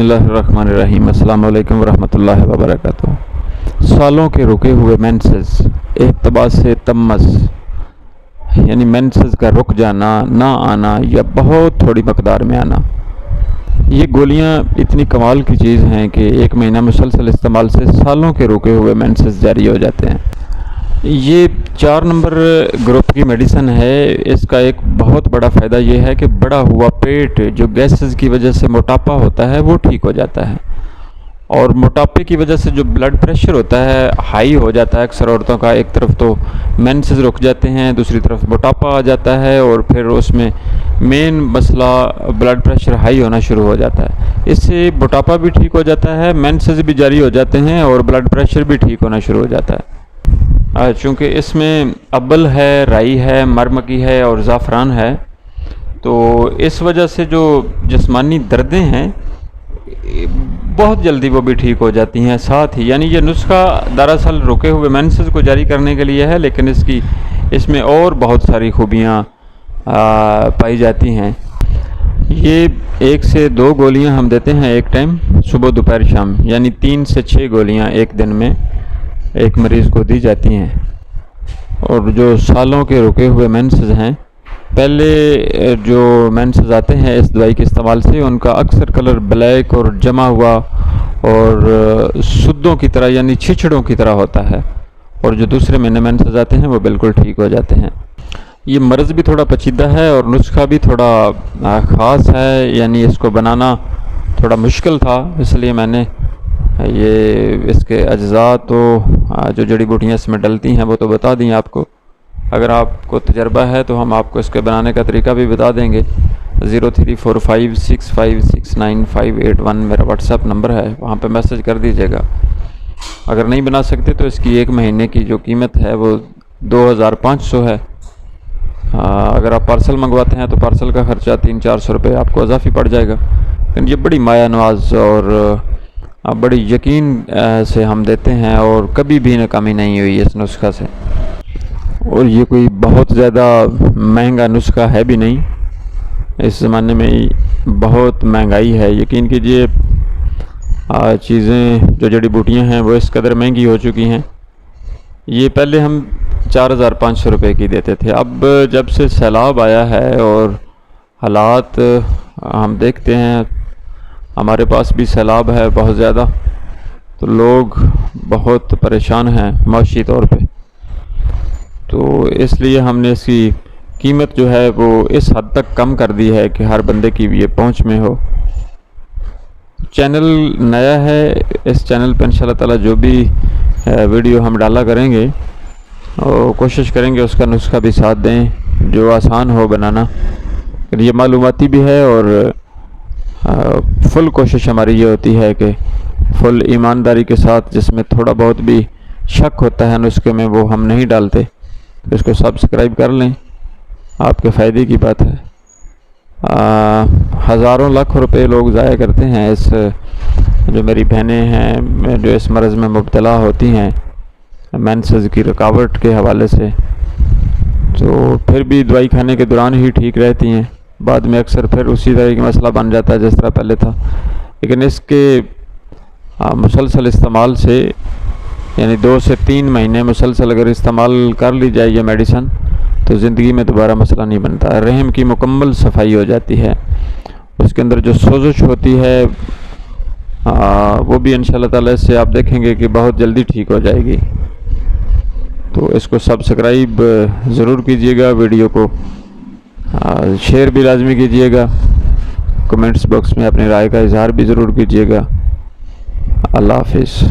बिस्मिल्लाहिर्रहमानिर्रहीम। अस्सलाम वालेकुम वरहमतुल्लाहि वबरकातुहू। सालों के रुके हुए मेंसेस, इख्तिबास तम्मस यानी मेंसेस का रुक जाना, ना आना या बहुत थोड़ी मकदार में आना, ये गोलियां इतनी कमाल की चीज़ हैं कि एक महीना मुसलसल इस्तेमाल से सालों के रुके हुए मेंसेस जारी हो जाते हैं। ये 4 नंबर ग्रुप की मेडिसिन है। इसका एक बहुत बड़ा फ़ायदा ये है कि बड़ा हुआ पेट, जो गैसेस की वजह से मोटापा होता है, वो ठीक हो जाता है। और मोटापे की वजह से जो ब्लड प्रेशर होता है हाई हो जाता है अक्सर औरतों का। एक तरफ तो मेंसेस रुक जाते हैं, दूसरी तरफ मोटापा आ जाता है और फिर उसमें मेन मसला ब्लड प्रेशर हाई होना शुरू हो जाता है। इससे मोटापा भी ठीक हो जाता है, मेंसेस भी जारी हो जाते हैं और ब्लड प्रेशर भी ठीक होना शुरू हो जाता है। चूँकि इसमें अब्बल है, राई है, मरमकी है और ज़ाफ़रान है, तो इस वजह से जो जिस्मानी दर्दें हैं बहुत जल्दी वो भी ठीक हो जाती हैं। साथ ही यानी ये नुस्खा दरअसल रुके हुए मेंसेस को जारी करने के लिए है, लेकिन इसमें और बहुत सारी खूबियाँ पाई जाती हैं। ये 1 से 2 गोलियां हम देते हैं एक टाइम, सुबह दोपहर शाम, यानी 3 से 6 गोलियां एक दिन में एक मरीज़ को दी जाती हैं। और जो सालों के रुके हुए मेंसेस हैं, पहले जो मेंसेस आते हैं इस दवाई के इस्तेमाल से, उनका अक्सर कलर ब्लैक और जमा हुआ और सुद्दों की तरह यानी छिछड़ों की तरह होता है। और जो दूसरे महीने मेंसेस आते हैं वो बिल्कुल ठीक हो जाते हैं। ये मर्ज़ भी थोड़ा पेचीदा है और नुस्खा भी थोड़ा ख़ास है, यानी इसको बनाना थोड़ा मुश्किल था, इसलिए मैंने इसके अज्जा तो जो जड़ी बूटियाँ इसमें डलती हैं वो तो बता दी आपको। अगर आपको तजर्बा है तो हम आपको इसके बनाने का तरीका भी बता देंगे। 034565698581 मेरा व्हाट्सएप नंबर है, वहाँ पे मैसेज कर दीजिएगा। अगर नहीं बना सकते तो इसकी 1 महीने की जो कीमत है वो 2500 है। अगर आप पार्सल मंगवाते हैं तो पार्सल का ख़र्चा 300-400 रुपये आपको इजाफी पड़ जाएगा। लेकिन ये बड़ी माया नवाज और बड़ी यकीन से हम देते हैं और कभी भी नाकामी नहीं हुई इस नुस्खा से। और ये कोई बहुत ज़्यादा महंगा नुस्खा है भी नहीं, इस ज़माने में बहुत महंगाई है। यकीन कीजिए चीज़ें जो जड़ी बूटियाँ हैं वो इस कदर महंगी हो चुकी हैं। ये पहले हम 4500 रुपये की देते थे, अब जब से सैलाब आया है और हालात हम देखते हैं, हमारे पास भी सैलाब है बहुत ज़्यादा, तो लोग बहुत परेशान हैं माशी तौर पे। तो इसलिए हमने इसकी कीमत जो है वो इस हद तक कम कर दी है कि हर बंदे की ये पहुंच में हो। चैनल नया है, इस चैनल पर इंशाल्लाह ताला जो भी वीडियो हम डाला करेंगे और कोशिश करेंगे उसका नुस्खा भी साथ दें जो आसान हो बनाना। ये मालूमाती भी है और फुल कोशिश हमारी ये होती है कि फुल ईमानदारी के साथ, जिसमें थोड़ा बहुत भी शक होता है नुस्खे में वो हम नहीं डालते। इसको सब्सक्राइब कर लें, आपके फ़ायदे की बात है। हज़ारों लाख रुपए लोग ज़ाया करते हैं इस, जो मेरी बहनें हैं जो इस मर्ज़ में मुब्तला होती हैं मेंसेस की रुकावट के हवाले से, तो फिर भी दवाई खाने के दौरान ही ठीक रहती हैं, बाद में अक्सर फिर उसी तरह का मसला बन जाता है जिस तरह पहले था। लेकिन इसके मुसलसल इस्तेमाल से, यानी 2 से 3 महीने मुसलसल अगर इस्तेमाल कर ली जाए ये मेडिसिन, तो ज़िंदगी में दोबारा मसला नहीं बनता। रहम की मुकम्मल सफाई हो जाती है, उसके अंदर जो सोजिश होती है वो भी इंशाल्लाह ताला इससे आप देखेंगे कि बहुत जल्दी ठीक हो जाएगी। तो इसको सब्सक्राइब ज़रूर कीजिएगा, वीडियो को शेयर भी लाजमी कीजिएगा, कमेंट्स बॉक्स में अपनी राय का इजहार भी ज़रूर कीजिएगा। अल्लाह हाफिज़।